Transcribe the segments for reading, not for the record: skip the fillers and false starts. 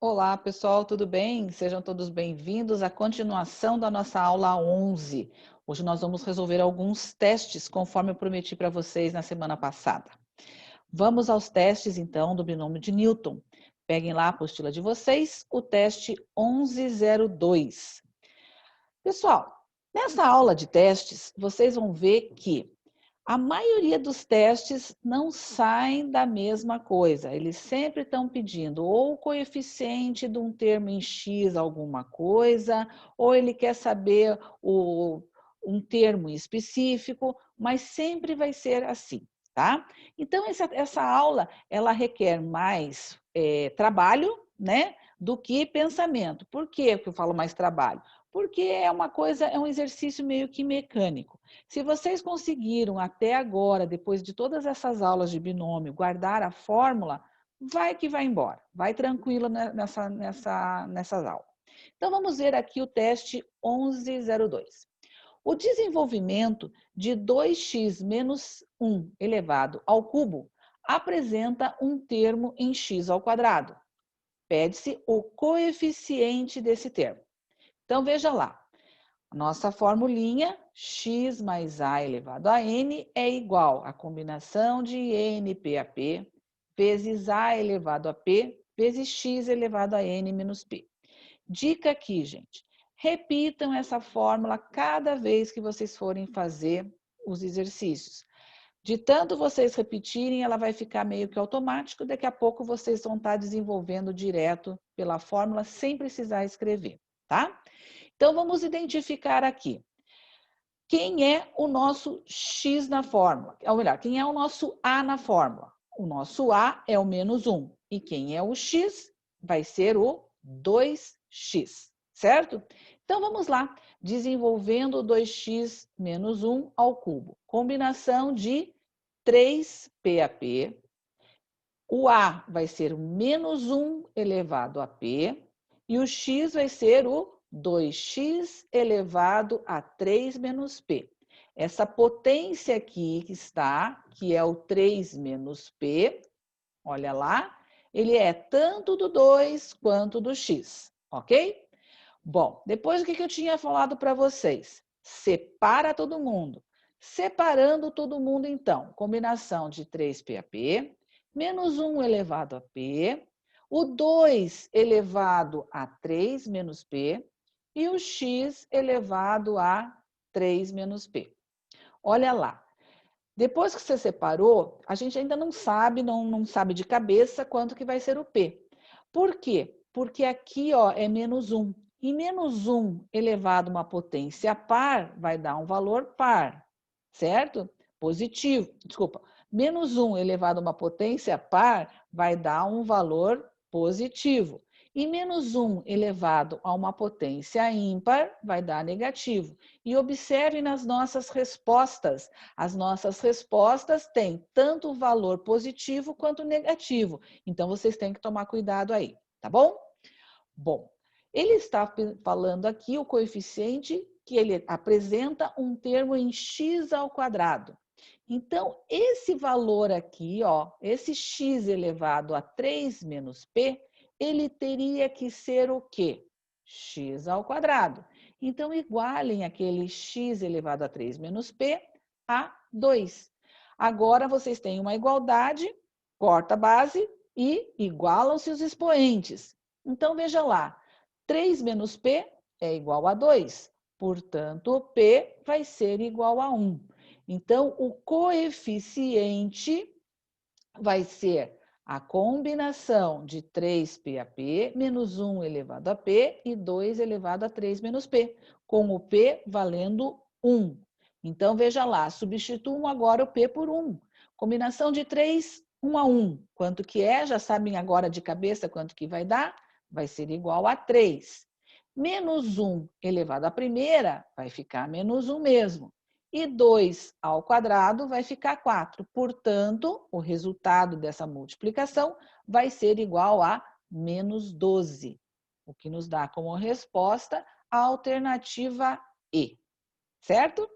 Olá, pessoal, tudo bem? Sejam todos bem-vindos à continuação da nossa aula 11. Hoje nós vamos resolver alguns testes, conforme eu prometi para vocês na semana passada. Vamos aos testes, então, do binômio de Newton. Peguem lá a apostila de vocês, o teste 1102. Pessoal, nessa aula de testes, vocês vão ver que a maioria dos testes não saem da mesma coisa. Eles sempre estão pedindo ou o coeficiente de um termo em x alguma coisa, ou ele quer saber um termo específico, mas sempre vai ser assim, tá? Então, essa aula, ela requer mais trabalho, né, do que pensamento. Por que eu falo mais trabalho? Porque é uma coisa, é um exercício meio que mecânico. Se vocês conseguiram até agora, depois de todas essas aulas de binômio, guardar a fórmula, vai que vai embora. Vai tranquilo nessas aulas. Então, vamos ver aqui o teste 1102. O desenvolvimento de 2x menos 1 elevado ao cubo apresenta um termo em x ao quadrado. Pede-se o coeficiente desse termo. Então, veja lá. A nossa formulinha, x mais a elevado a n é igual à combinação de np a p vezes a elevado a p vezes x elevado a n menos p. Dica aqui, gente. Repitam essa fórmula cada vez que vocês forem fazer os exercícios. De tanto vocês repetirem, ela vai ficar meio que automático. Daqui a pouco vocês vão estar desenvolvendo direto pela fórmula sem precisar escrever, tá? Então, vamos identificar aqui. Quem é o nosso x na fórmula? Ou melhor, quem é o nosso a na fórmula? O nosso a é o menos 1. E quem é o x? Vai ser o 2x, certo? Então, vamos lá. Desenvolvendo 2x menos 1 ao cubo. Combinação de 3p. O a vai ser o menos 1 elevado a p. E o x vai ser o 2x elevado a 3 menos p. Essa potência aqui que está, que é o 3 menos p, olha lá, ele é tanto do 2 quanto do x, ok? Bom, depois o que eu tinha falado para vocês? Separa todo mundo. Separando todo mundo, então, combinação de 3p a p, menos 1 elevado a p, o 2 elevado a 3 menos p e o x elevado a 3 menos p. Olha lá, depois que você separou, a gente ainda não sabe, não sabe de cabeça quanto que vai ser o p. Por quê? Porque aqui ó, é menos 1. E menos 1 elevado a uma potência par vai dar um valor par, certo? Positivo, desculpa. Menos 1 elevado a uma potência par vai dar um valor positivo. E menos 1 elevado a uma potência ímpar vai dar negativo. E observe nas nossas respostas. As nossas respostas têm tanto valor positivo quanto negativo. Então, vocês têm que tomar cuidado aí, tá bom? Bom, ele está falando aqui o coeficiente que ele apresenta um termo em x ao quadrado. Então, esse valor aqui, ó, esse x elevado a 3 menos p, ele teria que ser o quê? X ao quadrado. Então, igualem aquele x elevado a 3 menos p a 2. Agora, vocês têm uma igualdade, corta a base e igualam-se os expoentes. Então, veja lá, 3 menos p é igual a 2. Portanto, o p vai ser igual a 1. Então, o coeficiente vai ser a combinação de 3p a p menos 1 elevado a p e 2 elevado a 3 menos p, com o p valendo 1. Então, veja lá, substituam agora o p por 1. Combinação de 3, 1 a 1. Quanto que é? Já sabem agora de cabeça quanto que vai dar? Vai ser igual a 3. Menos 1 elevado à primeira vai ficar menos 1 mesmo. E 2 ao quadrado vai ficar 4. Portanto, o resultado dessa multiplicação vai ser igual a menos 12, o que nos dá como resposta a alternativa E, certo?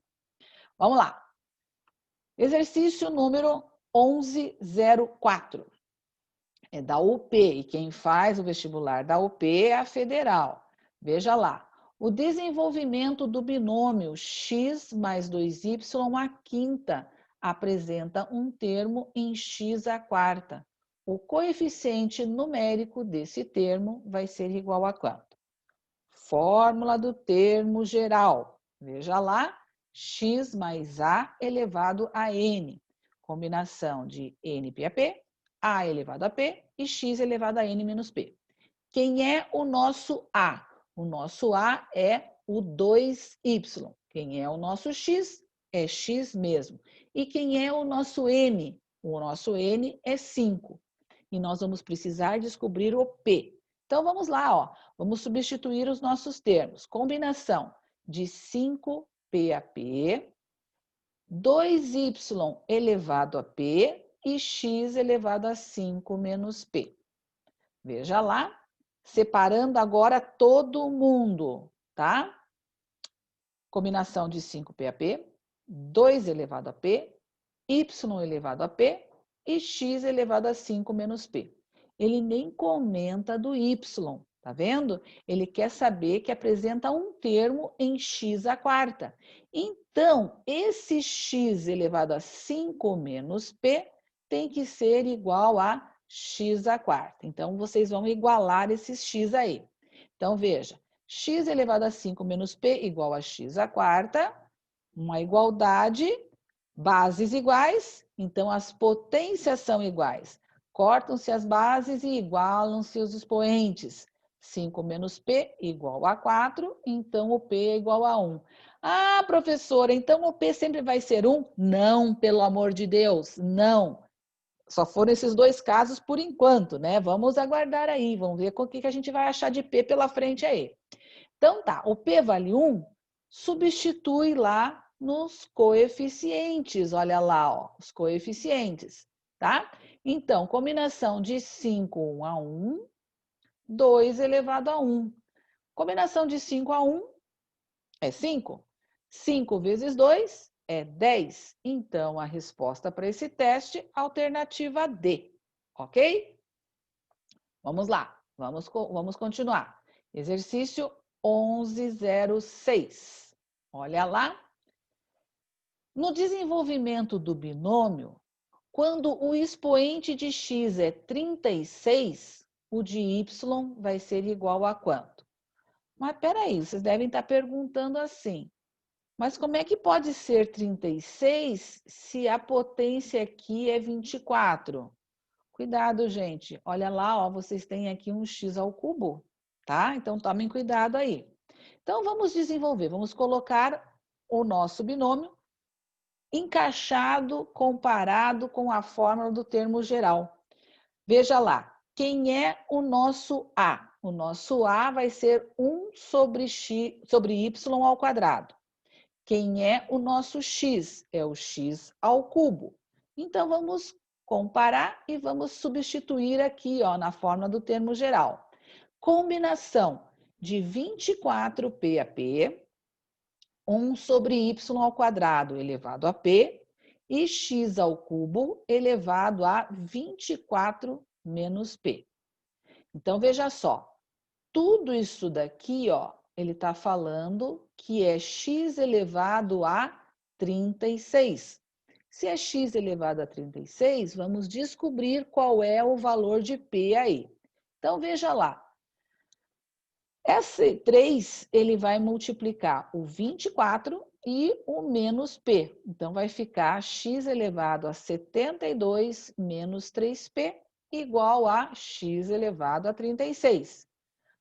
Vamos lá. Exercício número 1104. É da UP, e quem faz o vestibular da UP é a federal. Veja lá, o desenvolvimento do binômio x mais 2y à quinta apresenta um termo em x à quarta. O coeficiente numérico desse termo vai ser igual a quanto? Fórmula do termo geral. Veja lá, x mais a elevado a n. Combinação de np a p, a elevado a p e x elevado a n menos p. Quem é o nosso a? O nosso a é o 2y. Quem é o nosso x? É x mesmo. E quem é o nosso n? O nosso n é 5. E nós vamos precisar descobrir o p. Então, vamos lá, ó. Vamos substituir os nossos termos. Combinação de 5p a p, 2y elevado a p e x elevado a 5 menos p. Veja lá, separando agora todo mundo, tá? Combinação de 5p a p, 2 elevado a p, y elevado a p e x elevado a 5 menos p. Ele nem comenta do y, tá vendo? Ele quer saber que apresenta um termo em x à quarta. Então, esse x elevado a 5 menos p tem que ser igual a x à quarta. Então, vocês vão igualar esses x aí. Então, veja, x elevado a 5 menos p igual a x à quarta, uma igualdade, bases iguais, então as potências são iguais. Cortam-se as bases e igualam-se os expoentes. 5 menos p igual a 4, então o p é igual a 1. Ah, professora, então o p sempre vai ser 1? Não, pelo amor de Deus, não. Só foram esses dois casos por enquanto, né? Vamos aguardar aí, vamos ver o que a gente vai achar de p pela frente aí. Então tá, o p vale 1, substitui lá nos coeficientes, olha lá, ó, os coeficientes, tá? Então, combinação de 5, 1 a 1, 2 elevado a 1. Combinação de 5 a 1 é 5. 5 vezes 2 é 10. Então, a resposta para esse teste, alternativa D, ok? Vamos lá, vamos continuar. Exercício 1106. Olha lá. No desenvolvimento do binômio, quando o expoente de x é 36, o de y vai ser igual a quanto? Mas peraí, vocês devem estar perguntando assim, mas como é que pode ser 36 se a potência aqui é 24? Cuidado, gente. Olha lá, ó, vocês têm aqui um x ao cubo, tá? Então, tomem cuidado aí. Então, vamos desenvolver. Vamos colocar o nosso binômio encaixado, comparado com a fórmula do termo geral. Veja lá, quem é o nosso a? O nosso a vai ser 1 sobre y ao quadrado. Quem é o nosso x? É o x ao cubo. Então, vamos comparar e vamos substituir aqui, ó, na fórmula do termo geral. Combinação de 24p a p, 1 sobre y ao quadrado elevado a p, e x ao cubo elevado a 24 menos p. Então, veja só, tudo isso daqui, ó, ele está falando que é x elevado a 36. Se é x elevado a 36, vamos descobrir qual é o valor de p aí. Então, veja lá. Esse 3, ele vai multiplicar o 24 e o menos p. Então, vai ficar x elevado a 72 menos 3p igual a x elevado a 36.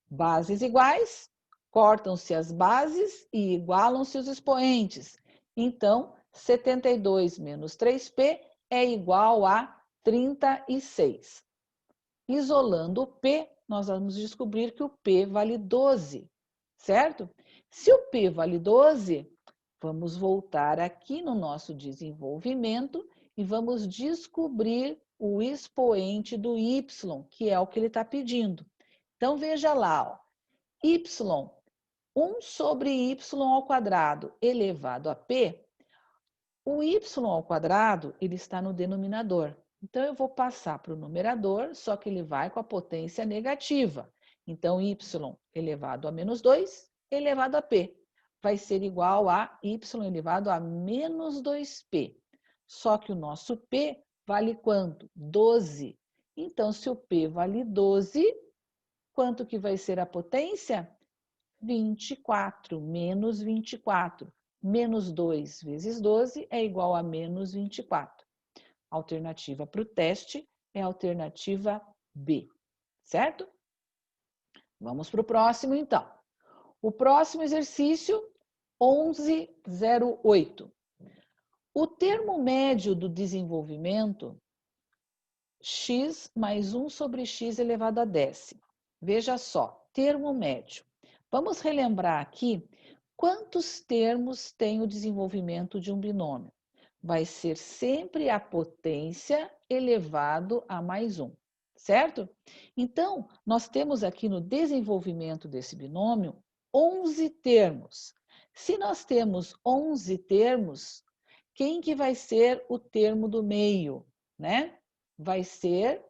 Bases iguais, cortam-se as bases e igualam-se os expoentes. Então, 72 menos 3p é igual a 36. Isolando o p, nós vamos descobrir que o p vale 12, certo? Se o p vale 12, vamos voltar aqui no nosso desenvolvimento e vamos descobrir o expoente do y, que é o que ele está pedindo. Então, veja lá, ó, y, 1 sobre y ao quadrado elevado a p, o y ao quadrado ele está no denominador. Então, eu vou passar para o numerador, só que ele vai com a potência negativa. Então, y elevado a menos 2 elevado a p vai ser igual a y elevado a menos 2p. Só que o nosso p vale quanto? 12. Então, se o p vale 12, quanto que vai ser a potência? 24, menos 24. Menos 2 vezes 12 é igual a menos 24. A alternativa para o teste é a alternativa B, certo? Vamos para o próximo, então. O próximo exercício, 1108. O termo médio do desenvolvimento, x mais 1 sobre x elevado a décima. Veja só, termo médio. Vamos relembrar aqui quantos termos tem o desenvolvimento de um binômio. Vai ser sempre a potência elevado a mais 1, certo? Então, nós temos aqui no desenvolvimento desse binômio 11 termos. Se nós temos 11 termos, quem que vai ser o termo do meio, né? Vai ser,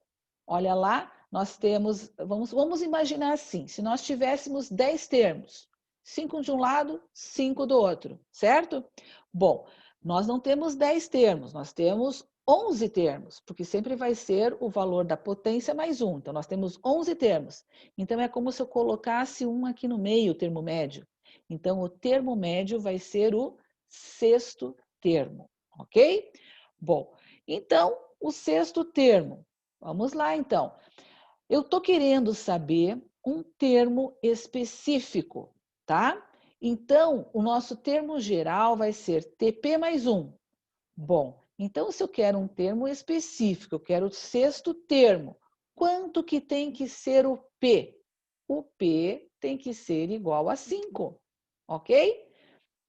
olha lá, nós temos, vamos imaginar assim, se nós tivéssemos 10 termos, 5 de um lado, 5 do outro, certo? Bom, nós não temos 10 termos, nós temos 11 termos, porque sempre vai ser o valor da potência mais 1. Então, nós temos 11 termos. Então, é como se eu colocasse um aqui no meio, o termo médio. Então, o termo médio vai ser o sexto termo, ok? Bom, então, o sexto termo. Vamos lá, então. Eu estou querendo saber um termo específico, tá? Então, o nosso termo geral vai ser TP mais 1. Bom, então se eu quero um termo específico, eu quero o sexto termo, quanto que tem que ser o P? O P tem que ser igual a 5, ok?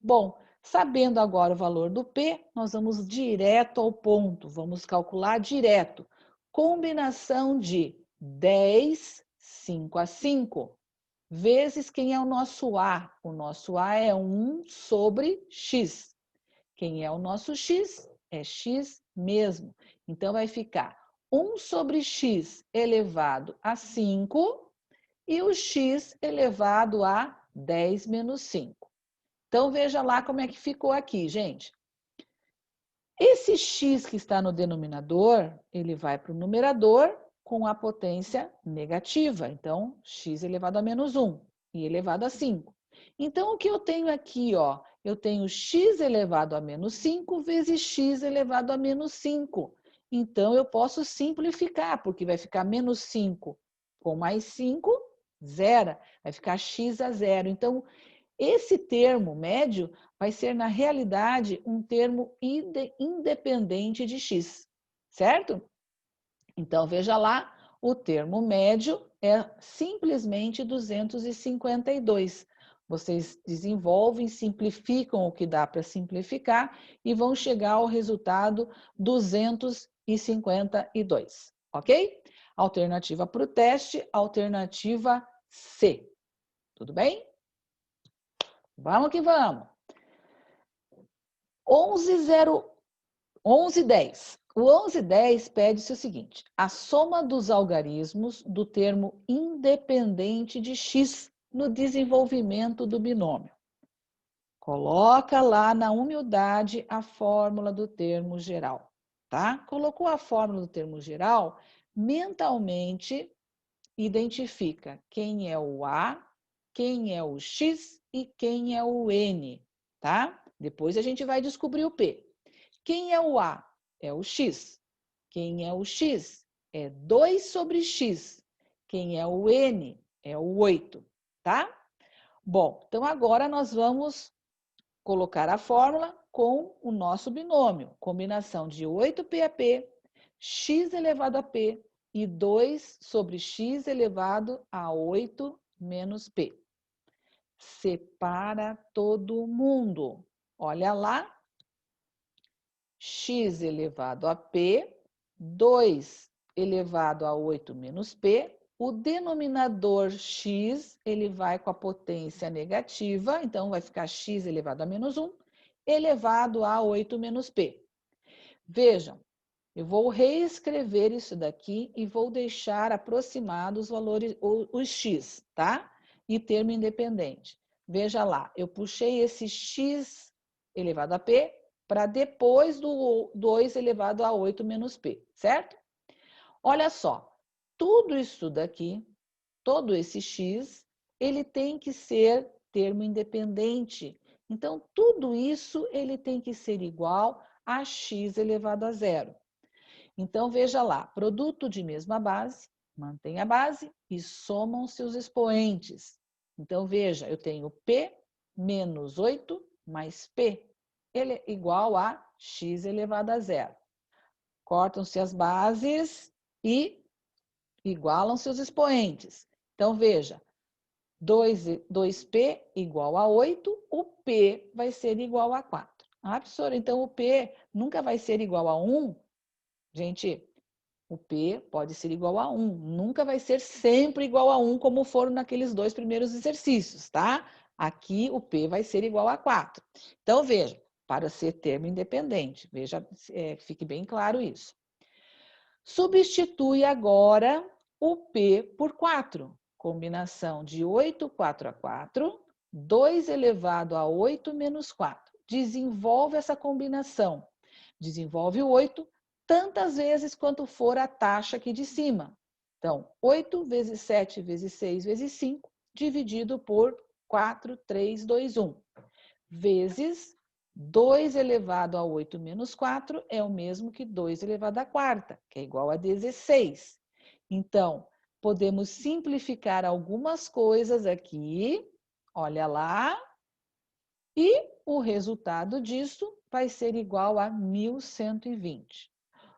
Bom, sabendo agora o valor do P, nós vamos direto ao ponto, vamos calcular direto. Combinação de 10, 5 a 5, vezes quem é o nosso A? O nosso A é 1 sobre X. Quem é o nosso X? É X mesmo. Então, vai ficar 1 sobre X elevado a 5 e o X elevado a 10 menos 5. Então, veja lá como é que ficou aqui, gente. Esse x que está no denominador, ele vai para o numerador com a potência negativa. Então, x elevado a menos 1 e elevado a 5. Então, o que eu tenho aqui, ó? Eu tenho x elevado a menos 5 vezes x elevado a menos 5. Então, eu posso simplificar, porque vai ficar menos 5 com mais 5, zero. Vai ficar x a zero. Então, esse termo médio vai ser, na realidade, um termo independente de x, certo? Então, veja lá, o termo médio é simplesmente 252. Vocês desenvolvem, simplificam o que dá para simplificar e vão chegar ao resultado 252, ok? Alternativa para o teste, alternativa C. Tudo bem? Vamos que vamos. 1110. O 1110 pede-se o seguinte: a soma dos algarismos do termo independente de x no desenvolvimento do binômio. Coloca lá na humildade a fórmula do termo geral, tá? Colocou a fórmula do termo geral, mentalmente identifica quem é o A, quem é o X e quem é o N, tá? Depois a gente vai descobrir o P. Quem é o A? É o X. Quem é o X? É 2 sobre X. Quem é o N? É o 8, tá? Bom, então agora nós vamos colocar a fórmula com o nosso binômio. Combinação de 8p a p, x elevado a p e 2 sobre x elevado a 8 menos p. Separa todo mundo. Olha lá. X elevado a p, 2 elevado a 8 menos p. O denominador x, ele vai com a potência negativa, então vai ficar x elevado a menos 1, elevado a 8 menos p. Vejam, Eu vou reescrever isso daqui e vou deixar aproximados os valores, os x, tá? E termo independente. Veja lá, eu puxei esse x elevado a p para depois do 2 elevado a 8 menos p, certo? Olha só, tudo isso daqui, todo esse x, ele tem que ser termo independente. Então, tudo isso ele tem que ser igual a x elevado a zero. Então, veja lá, produto de mesma base, mantém a base e somam-se os expoentes. Então, veja, eu tenho P menos 8 mais P, ele é igual a x elevado a zero. Cortam-se as bases e igualam-se os expoentes. Então, veja, 2P igual a 8, o P vai ser igual a 4. Ah, professora, então o P nunca vai ser igual a 1? Gente, o P pode ser igual a 1, nunca vai ser sempre igual a 1, como foram naqueles dois primeiros exercícios, tá? Aqui o P vai ser igual a 4. Então, veja, para ser termo independente, veja, fique bem claro isso. Substitui agora o P por 4. Combinação de 8, 4 a 4, 2 elevado a 8 menos 4. Desenvolve essa combinação. Desenvolve o 8 tantas vezes quanto for a taxa aqui de cima. Então, 8 vezes 7 vezes 6 vezes 5, dividido por 4, 3, 2, 1. Vezes 2 elevado a 8 menos 4 é o mesmo que 2 elevado à quarta, que é igual a 16. Então, podemos simplificar algumas coisas aqui, olha lá, e o resultado disso vai ser igual a 1120.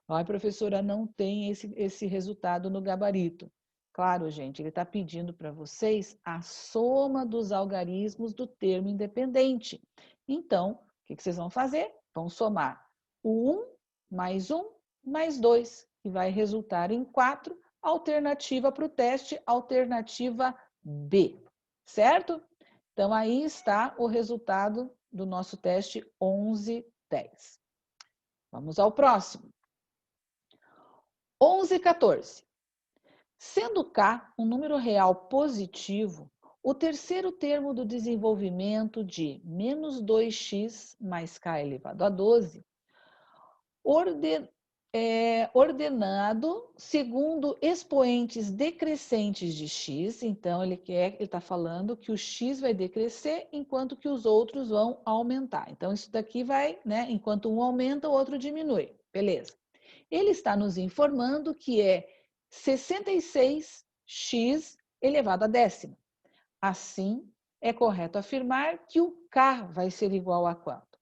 Ai, professora, não tem esse resultado no gabarito. Claro, gente, ele está pedindo para vocês a soma dos algarismos do termo independente. Então, o que vocês vão fazer? Vão somar o 1 mais 2, que vai resultar em 4, alternativa para o teste, alternativa B, certo? Então, aí está o resultado do nosso teste 1110. Vamos ao próximo. 11 e 14. Sendo K um número real positivo, o terceiro termo do desenvolvimento de menos 2x mais K elevado a 12, ordenado segundo expoentes decrescentes de x, então ele está falando que o x vai decrescer enquanto que os outros vão aumentar. Então, isso daqui vai, né? Enquanto um aumenta, o outro diminui. Beleza. Ele está nos informando que é 66x elevado a décima. Assim, é correto afirmar que o K vai ser igual a quanto?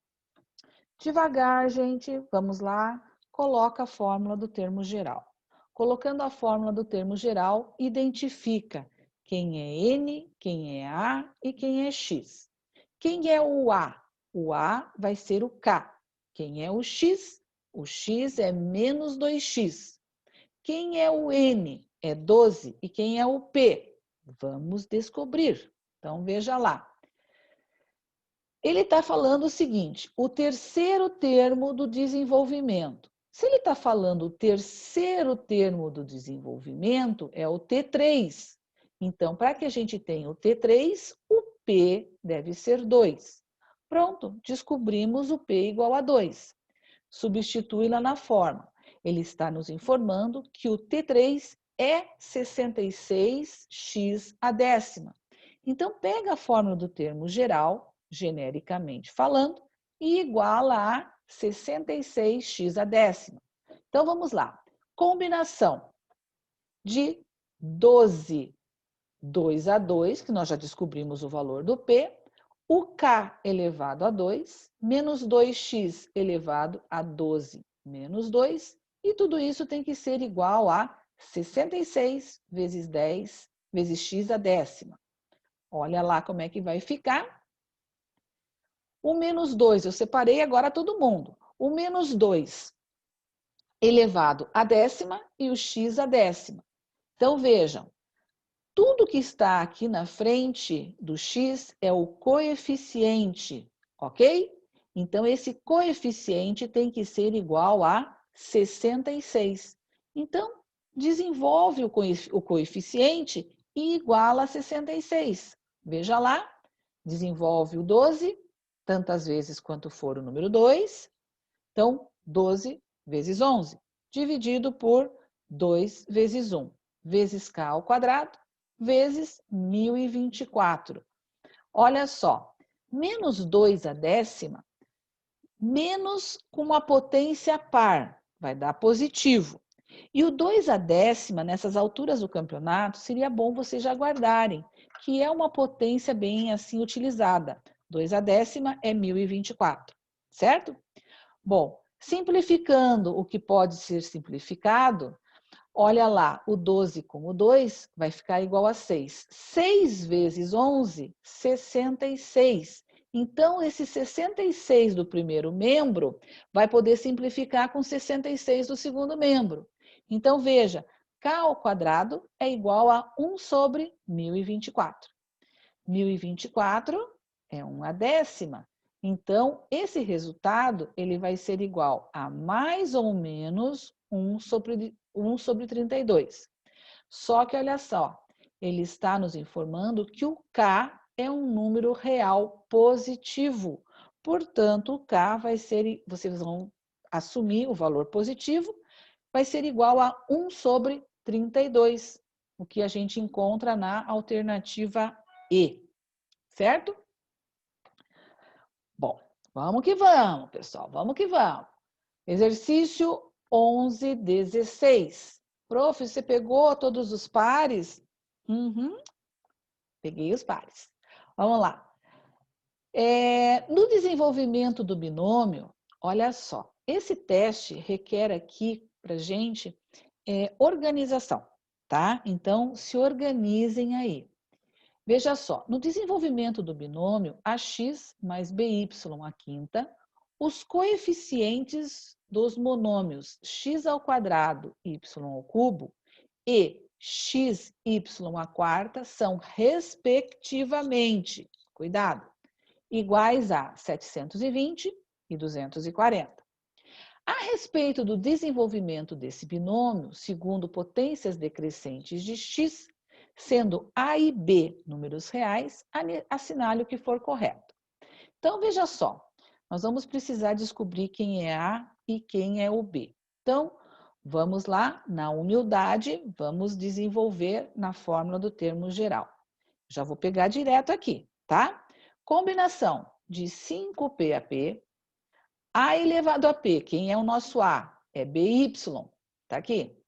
Devagar, gente, vamos lá, coloca a fórmula do termo geral. Colocando a fórmula do termo geral, identifica quem é N, quem é A e quem é X. Quem é o A? O A vai ser o K. Quem é o X? O X é menos 2x. Quem é o N? É 12. E quem é o P? Vamos descobrir. Então, veja lá. Ele está falando o seguinte, o terceiro termo do desenvolvimento. Se ele está falando o terceiro termo do desenvolvimento, é o T3. Então, para que a gente tenha o T3, o P deve ser 2. Pronto, descobrimos o P igual a 2. Substitui lá na forma. Ele está nos informando que o T3 é 66x a décima. Então, pega a fórmula do termo geral, genericamente falando, e iguala a 66x a décima. Então, vamos lá. Combinação de 12, 2 a 2, que nós já descobrimos o valor do P, o K elevado a 2, menos 2x elevado a 12 menos 2, e tudo isso tem que ser igual a 66 vezes 10 vezes x a décima. Olha lá como é que vai ficar. O menos 2, eu separei agora todo mundo. O menos 2 elevado a décima e o x a décima. Então, vejam, tudo que está aqui na frente do x é o coeficiente, ok? Então, esse coeficiente tem que ser igual a 66. Então, desenvolve o coeficiente e iguala a 66. Veja lá, desenvolve o 12, tantas vezes quanto for o número 2. Então, 12 vezes 11, dividido por 2 vezes 1, vezes k ao quadrado, vezes 1024. Olha só, menos 2 à décima, menos com uma potência par, vai dar positivo. E o 2 à décima, nessas alturas do campeonato, seria bom vocês já guardarem, que é uma potência bem assim utilizada. 2 à décima é 1024, certo? Bom, simplificando o que pode ser simplificado, olha lá, o 12 com o 2 vai ficar igual a 6. 6 vezes 11, 66. Então, esse 66 do primeiro membro vai poder simplificar com 66 do segundo membro. Então, veja, k ao quadrado é igual a 1 sobre 1024. 1024 é 1 à décima. Então, esse resultado ele vai ser igual a mais ou menos 1 sobre 32. Só que, olha só, ele está nos informando que o K é um número real positivo. Portanto, o K vai ser, vocês vão assumir o valor positivo, vai ser igual a 1 sobre 32, o que a gente encontra na alternativa E, certo? Bom, vamos que vamos, pessoal, vamos que vamos. Exercício 11:16. Prof, você pegou todos os pares? Uhum, peguei os pares. Vamos lá. No desenvolvimento do binômio, olha só, esse teste requer aqui para gente organização, tá? Então, se organizem aí. Veja só, no desenvolvimento do binômio ax mais by à quinta, os coeficientes dos monômios x ao quadrado y ao cubo e xy à quarta são, respectivamente, cuidado, iguais a 720 e 240. A respeito do desenvolvimento desse binômio, segundo potências decrescentes de x, sendo A e B números reais, assinale o que for correto. Então, veja só, nós vamos precisar descobrir quem é A e quem é o B. Então, vamos lá, na humildade, vamos desenvolver na fórmula do termo geral. Já vou pegar direto aqui, tá? Combinação de 5PAP, A elevado a P, quem é o nosso A? É BY, tá aqui.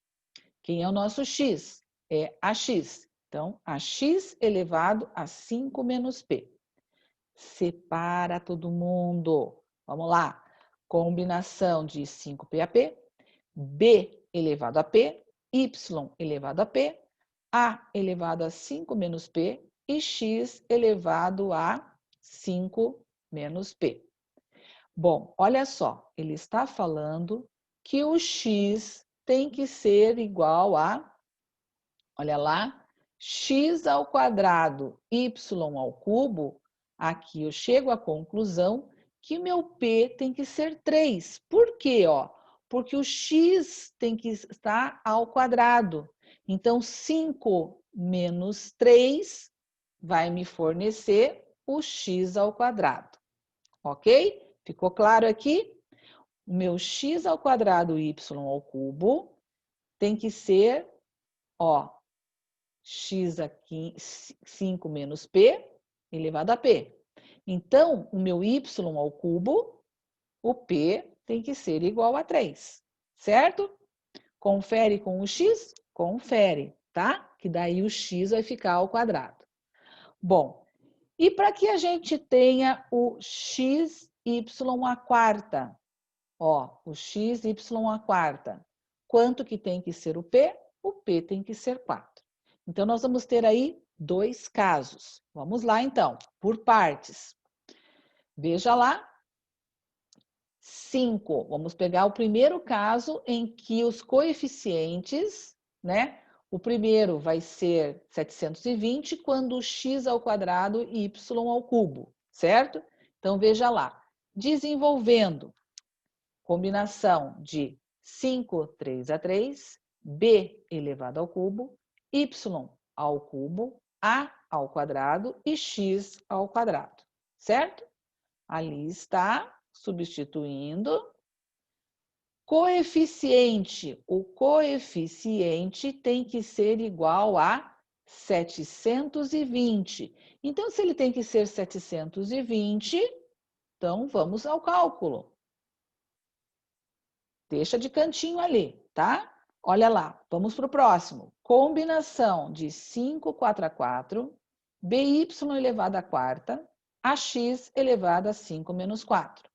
Quem é o nosso X? É AX. Então, AX elevado a 5 menos P. Separa todo mundo. Vamos lá. Combinação de 5PAP, B elevado a P, Y elevado a P, A elevado a 5 menos P e X elevado a 5 menos P. Bom, olha só, ele está falando que o x tem que ser igual a, olha lá, x ao quadrado y ao cubo. Aqui eu chego à conclusão que meu p tem que ser 3. Por quê? Porque o x tem que estar ao quadrado. Então, 5 menos 3 vai me fornecer o x ao quadrado. Ok? Ficou claro aqui? O meu x ao quadrado y ao cubo tem que ser, x aqui, 5 menos p elevado a p. Então, o meu y ao cubo, o p tem que ser igual a 3, certo? Confere com o x? Confere, tá? Que daí o x vai ficar ao quadrado. Bom, e para que a gente tenha o x à quarta, o x, y à quarta, quanto que tem que ser o p? O p tem que ser 4. Então, nós vamos ter aí 2 casos. Vamos lá, então, por partes. Veja lá. 5. Vamos pegar o primeiro caso em que os coeficientes, né? O primeiro vai ser 720 quando x ao quadrado e y ao cubo, certo? Então, veja lá. Desenvolvendo combinação de 5, 3 a 3, b elevado ao cubo, y ao cubo, a ao quadrado e x ao quadrado, certo? Ali está, substituindo. Coeficiente. O coeficiente tem que ser igual a 720. Então, se ele tem que ser 720, então vamos ao cálculo. Deixa de cantinho ali, tá? Olha lá, vamos para o próximo. Combinação de 5, 4 a 4, by elevado à quarta, ax elevado a 5 menos 4.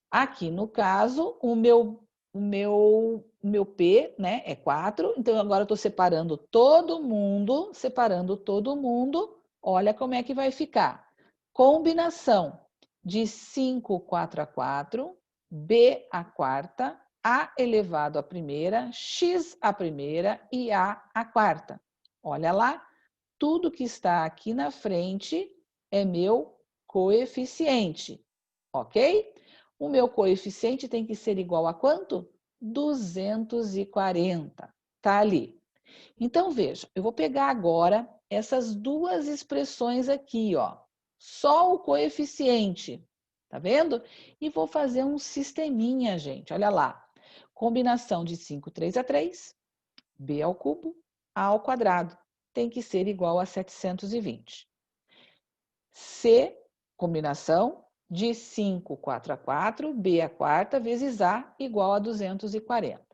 Aqui, no caso, o meu P, né, é 4. Então, agora eu estou separando todo mundo. Olha como é que vai ficar. Combinação de 5, 4 a 4, B a quarta, A elevado à primeira, X à primeira e A à quarta. Olha lá, tudo que está aqui na frente é meu coeficiente, ok? O meu coeficiente tem que ser igual a quanto? 240. Tá ali. Então, veja, eu vou pegar agora essas duas expressões aqui, ó. Só o coeficiente, tá vendo? E vou fazer um sisteminha, gente. Olha lá. Combinação de 5, 3 a 3, b ao cubo, a ao quadrado. Tem que ser igual a 720. C, combinação de 5, 4 a 4, B a quarta, vezes A, igual a 240.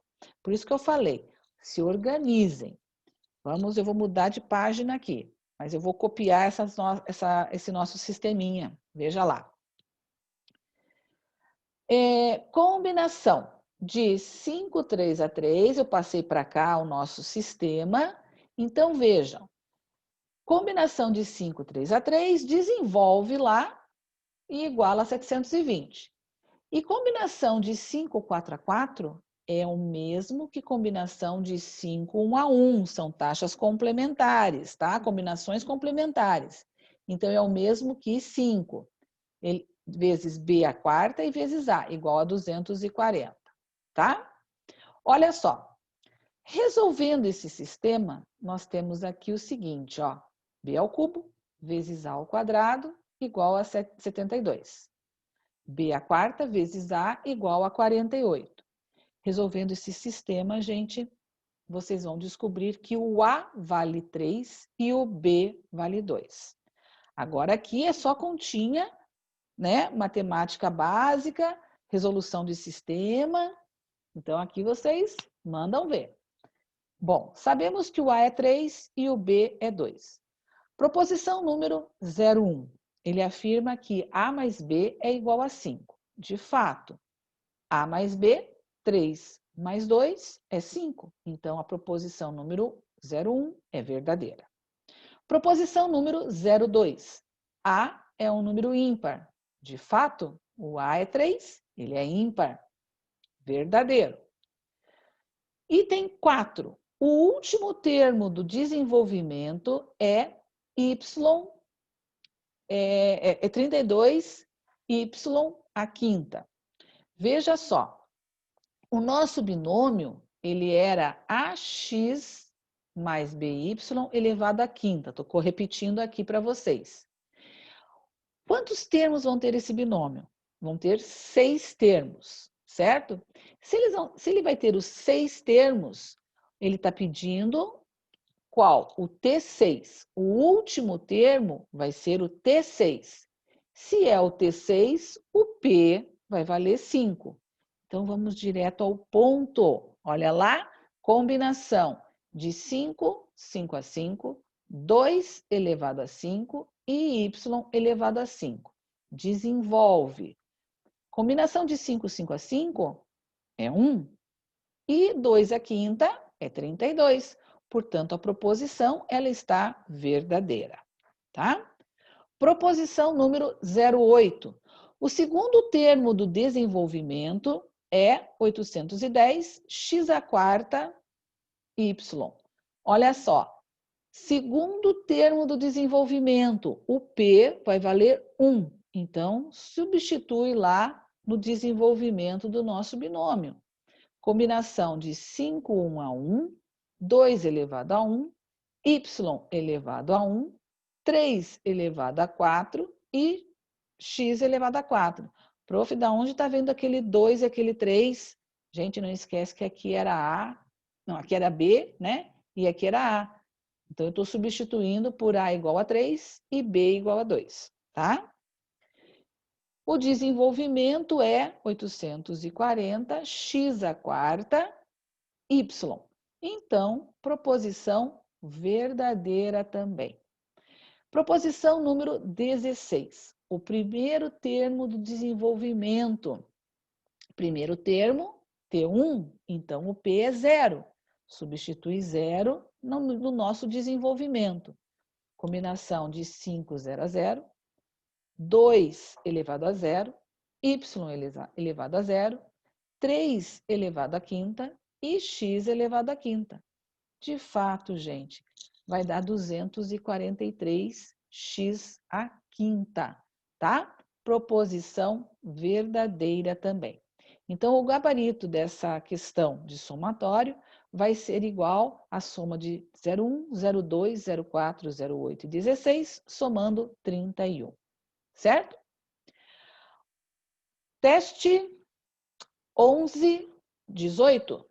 Por isso que eu falei, se organizem. Eu vou mudar de página aqui, mas eu vou copiar esse nosso sisteminha. Veja lá. Combinação de 5, 3 a 3, eu passei para cá o nosso sistema. Então, vejam, combinação de 5, 3 a 3, desenvolve lá e iguala a 720. E combinação de 5, 4 a 4 é o mesmo que combinação de 5, 1 a 1. São taxas complementares, tá? Combinações complementares. Então, é o mesmo que 5 vezes B a quarta e vezes A, igual a 240, tá? Olha só. Resolvendo esse sistema, nós temos aqui o seguinte, ó. B ao cubo vezes A ao quadrado igual a 72. B a quarta vezes A igual a 48. Resolvendo esse sistema, gente, vocês vão descobrir que o A vale 3 e o B vale 2. Agora aqui é só continha, né? Matemática básica, resolução de sistema. Então aqui vocês mandam ver. Bom, sabemos que o A é 3 e o B é 2. Proposição número 01. Ele afirma que A mais B é igual a 5. De fato, A mais B, 3 mais 2 é 5. Então, a proposição número 01 é verdadeira. Proposição número 02. A é um número ímpar. De fato, o A é 3, ele é ímpar. Verdadeiro. Item 4. O último termo do desenvolvimento é y 32, y a quinta. Veja só, o nosso binômio, ele era ax mais by elevado à quinta. Estou repetindo aqui para vocês. Quantos termos vão ter esse binômio? Vão ter 6 termos, certo? Se ele vai ter os 6 termos, ele está pedindo qual? O T6. O último termo vai ser o T6. Se é o T6, o P vai valer 5. Então, vamos direto ao ponto. Olha lá, combinação de 5, 5 a 5, 2 elevado a 5 e y elevado a 5. Desenvolve. Combinação de 5, 5 a 5 é 1. E 2 a quinta é 32. Portanto, a proposição ela está verdadeira, tá? Proposição número 08. O segundo termo do desenvolvimento é 810 x a quarta y. Olha só, segundo termo do desenvolvimento, o P vai valer 1. Então, substitui lá no desenvolvimento do nosso binômio. Combinação de 5, 1 a 1, 2 elevado a 1, y elevado a 1, 3 elevado a 4 e x elevado a 4. Prof, da onde está vendo aquele 2 e aquele 3? Gente, não esquece que aqui era A, não, aqui era B, né? E aqui era A. Então, eu estou substituindo por A igual a 3 e B igual a 2, tá? O desenvolvimento é 840 x à quarta y. Então, proposição verdadeira também. Proposição número 16. O primeiro termo do desenvolvimento. Primeiro termo, T1, então o P é 0. Substitui 0 no nosso desenvolvimento. Combinação de 5, 0 a 0, 2 elevado a 0, y elevado a 0, 3 elevado à quinta e x elevado à quinta. De fato, gente, vai dar 243x à quinta, tá? Proposição verdadeira também. Então, o gabarito dessa questão de somatório vai ser igual à soma de 01, 02, 04, 08 e 16, somando 31, certo? Teste 11, 18.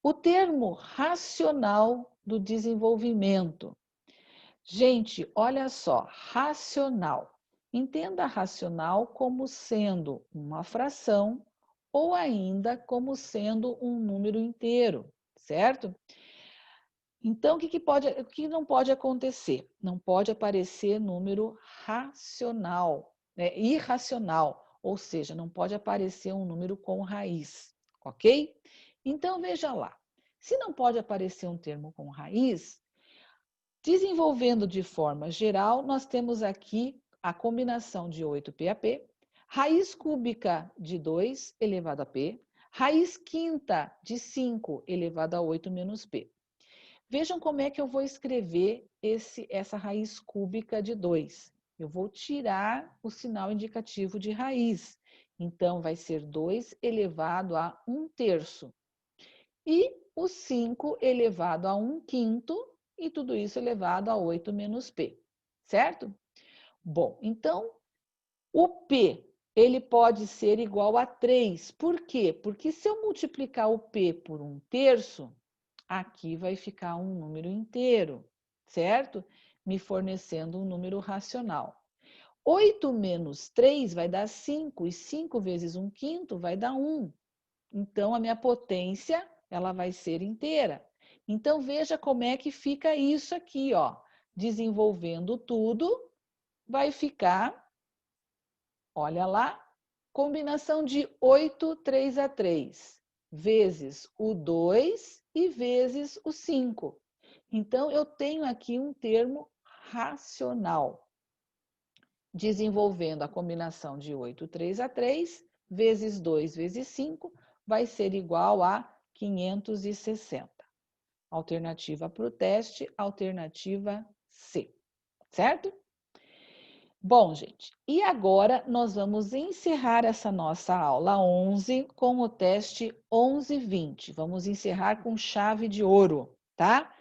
O termo racional do desenvolvimento. Gente, olha só, racional. Entenda racional como sendo uma fração ou ainda como sendo um número inteiro, certo? Então, o que não pode acontecer? Não pode aparecer número racional, irracional, ou seja, não pode aparecer um número com raiz, ok? Então, veja lá. Se não pode aparecer um termo com raiz, desenvolvendo de forma geral, nós temos aqui a combinação de 8p a p, raiz cúbica de 2 elevado a p, raiz quinta de 5 elevado a 8 menos p. Vejam como é que eu vou escrever essa raiz cúbica de 2. Eu vou tirar o sinal indicativo de raiz. Então, vai ser 2 elevado a 1/3. E o 5 elevado a 1/5, e tudo isso elevado a 8 menos p, certo? Bom, então, o p, ele pode ser igual a 3. Por quê? Porque se eu multiplicar o p por 1/3, aqui vai ficar um número inteiro, certo? Me fornecendo um número racional. 8 menos 3 vai dar 5, e 5 vezes 1/5 vai dar 1. Então, a minha potência, ela vai ser inteira. Então, veja como é que fica isso aqui, ó. Desenvolvendo tudo, vai ficar, olha lá, combinação de 8, 3 a 3, vezes o 2 e vezes o 5. Então, eu tenho aqui um termo racional, desenvolvendo a combinação de 8, 3 a 3, vezes 2 vezes 5, vai ser igual a 560. Alternativa para o teste, alternativa C, certo? Bom, gente, e agora nós vamos encerrar essa nossa aula 11 com o teste 11/20. Vamos encerrar com chave de ouro, tá?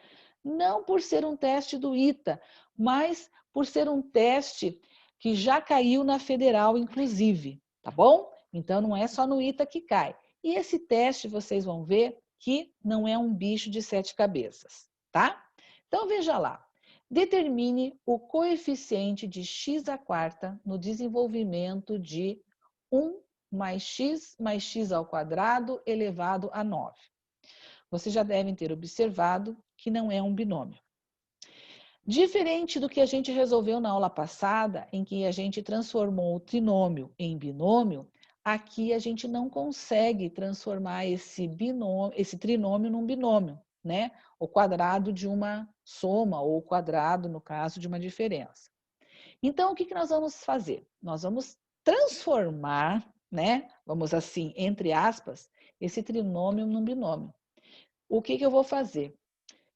Não por ser um teste do ITA, mas por ser um teste que já caiu na Federal, inclusive, tá bom? Então, não é só no ITA que cai. E esse teste, vocês vão ver que não é um bicho de 7 cabeças, tá? Então, veja lá. Determine o coeficiente de x à quarta no desenvolvimento de 1 mais x ao quadrado elevado a 9. Vocês já devem ter observado que não é um binômio. Diferente do que a gente resolveu na aula passada, em que a gente transformou o trinômio em binômio, aqui a gente não consegue transformar esse trinômio num binômio, né? O quadrado de uma soma, ou o quadrado, no caso, de uma diferença. Então, o que nós vamos fazer? Nós vamos transformar, né? Vamos assim, entre aspas, esse trinômio num binômio. O que eu vou fazer?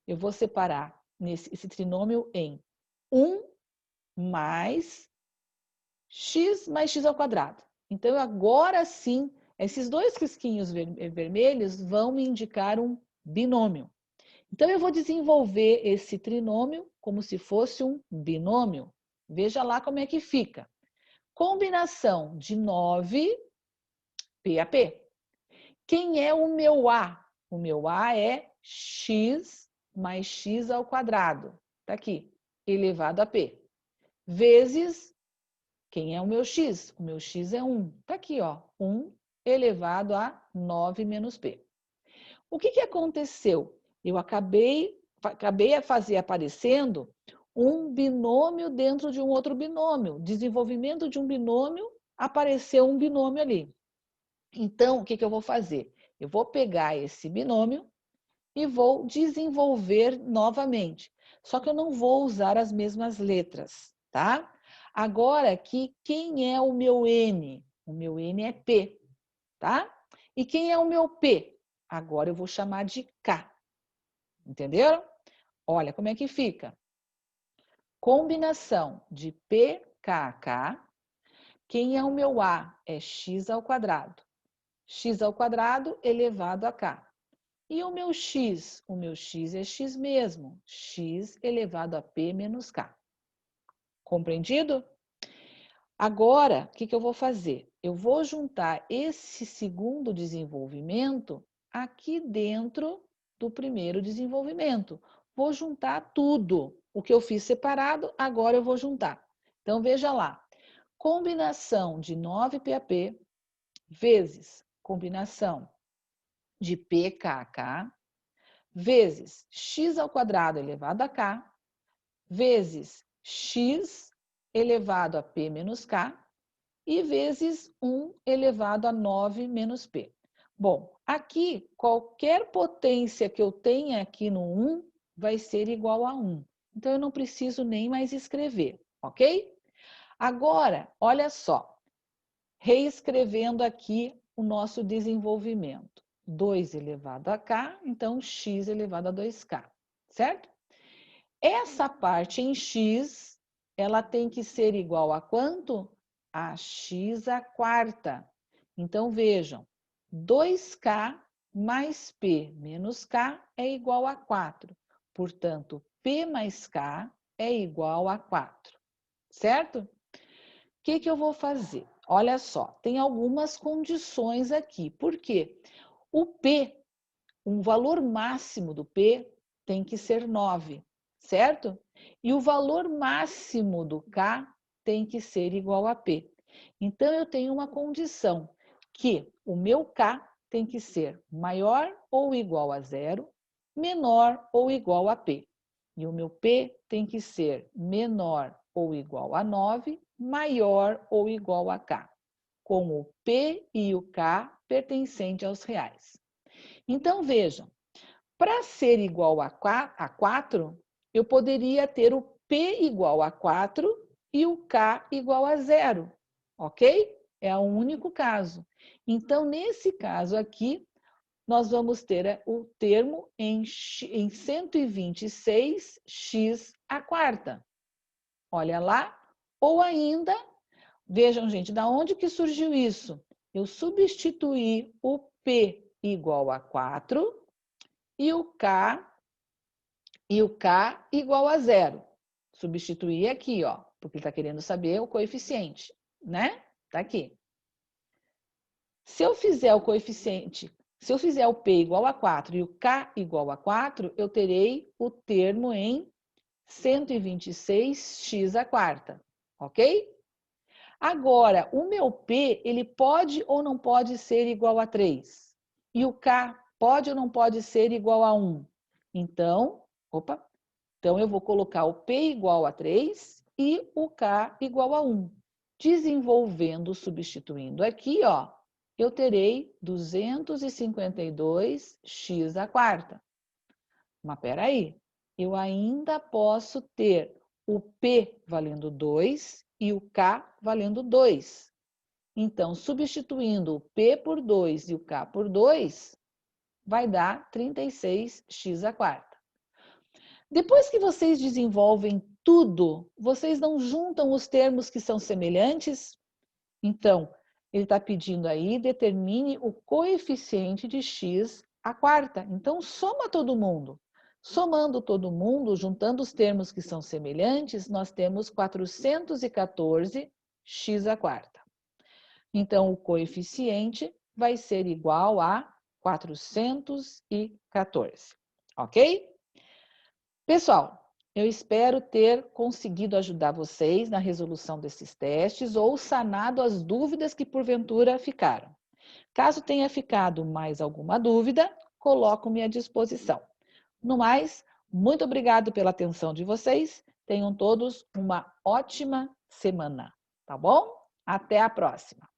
Eu vou separar esse trinômio em 1 mais x ao quadrado. Então, agora sim, Esses dois risquinhos vermelhos vão me indicar um binômio. Então, eu vou desenvolver esse trinômio como se fosse um binômio. Veja lá como é que fica. Combinação de 9 P a P. Quem é o meu A? O meu A é x mais x ao quadrado. Está aqui, elevado a P. Vezes, quem é o meu x? O meu x é 1. Está aqui, ó, 1 elevado a 9 menos P. O que aconteceu? Eu acabei a fazer aparecendo um binômio dentro de um outro binômio. Desenvolvimento de um binômio, apareceu um binômio ali. Então, o que eu vou fazer? Eu vou pegar esse binômio e vou desenvolver novamente. Só que eu não vou usar as mesmas letras, tá? Agora aqui, quem é o meu N? O meu N é P, tá? E quem é o meu P? Agora eu vou chamar de K. Entenderam? Olha como é que fica. Combinação de P, K, K. Quem é o meu A? É x ao quadrado. X ao quadrado elevado a K. E o meu x? O meu x é x mesmo. X elevado a P menos K. Compreendido? Agora, o que eu vou fazer? Eu vou juntar esse segundo desenvolvimento aqui dentro do primeiro desenvolvimento. Vou juntar tudo. O que eu fiz separado, agora eu vou juntar. Então, veja lá. Combinação de 9PAP vezes combinação de PKK vezes x ao quadrado elevado a k vezes x elevado a p menos k e vezes 1 elevado a 9 menos p. Bom, aqui, qualquer potência que eu tenha aqui no 1 vai ser igual a 1. Então, eu não preciso nem mais escrever, ok? Agora, olha só. Reescrevendo aqui o nosso desenvolvimento. 2 elevado a k, então x elevado a 2k, certo? Essa parte em x, ela tem que ser igual a quanto? A x à quarta. Então, vejam, 2k mais p menos k é igual a 4. Portanto, p mais k é igual a 4, certo? O que eu vou fazer? Olha só, tem algumas condições aqui. Por quê? O P, o valor máximo do P tem que ser 9, certo? E o valor máximo do K tem que ser igual a P. Então, eu tenho uma condição que o meu K tem que ser maior ou igual a 0, menor ou igual a P. E o meu P tem que ser menor ou igual a 9, maior ou igual a K, com o P e o K pertencente aos reais. Então, vejam, para ser igual a 4, eu poderia ter o P igual a 4 e o K igual a 0, ok? É o único caso. Então, nesse caso aqui, nós vamos ter o termo em 126x à quarta. Olha lá. Ou ainda, vejam, gente, da onde que surgiu isso? Eu substituí o P igual a 4 e o K igual a 0. Substituí aqui, ó, porque ele está querendo saber o coeficiente, né? Tá aqui. Se eu fizer o coeficiente, se eu fizer o P igual a 4 e o K igual a 4, eu terei o termo em 126x à quarta, ok? Agora, o meu P, ele pode ou não pode ser igual a 3? E o K pode ou não pode ser igual a 1? Então, então eu vou colocar o P igual a 3 e o K igual a 1. Desenvolvendo, substituindo aqui, ó, eu terei 252x à quarta. Mas espera aí, eu ainda posso ter o P valendo 2 e o K valendo 2. Então, substituindo o P por 2 e o K por 2, vai dar 36x à quarta. Depois que vocês desenvolvem tudo, vocês não juntam os termos que são semelhantes? Então, Ele está pedindo aí, determine o coeficiente de x à quarta. Então, soma todo mundo. Somando todo mundo, juntando os termos que são semelhantes, nós temos 414 x à quarta. Então, o coeficiente vai ser igual a 414, ok? Pessoal, eu espero ter conseguido ajudar vocês na resolução desses testes ou sanado as dúvidas que porventura ficaram. Caso tenha ficado mais alguma dúvida, coloco-me à disposição. No mais, muito obrigado pela atenção de vocês. Tenham todos uma ótima semana, tá bom? Até a próxima!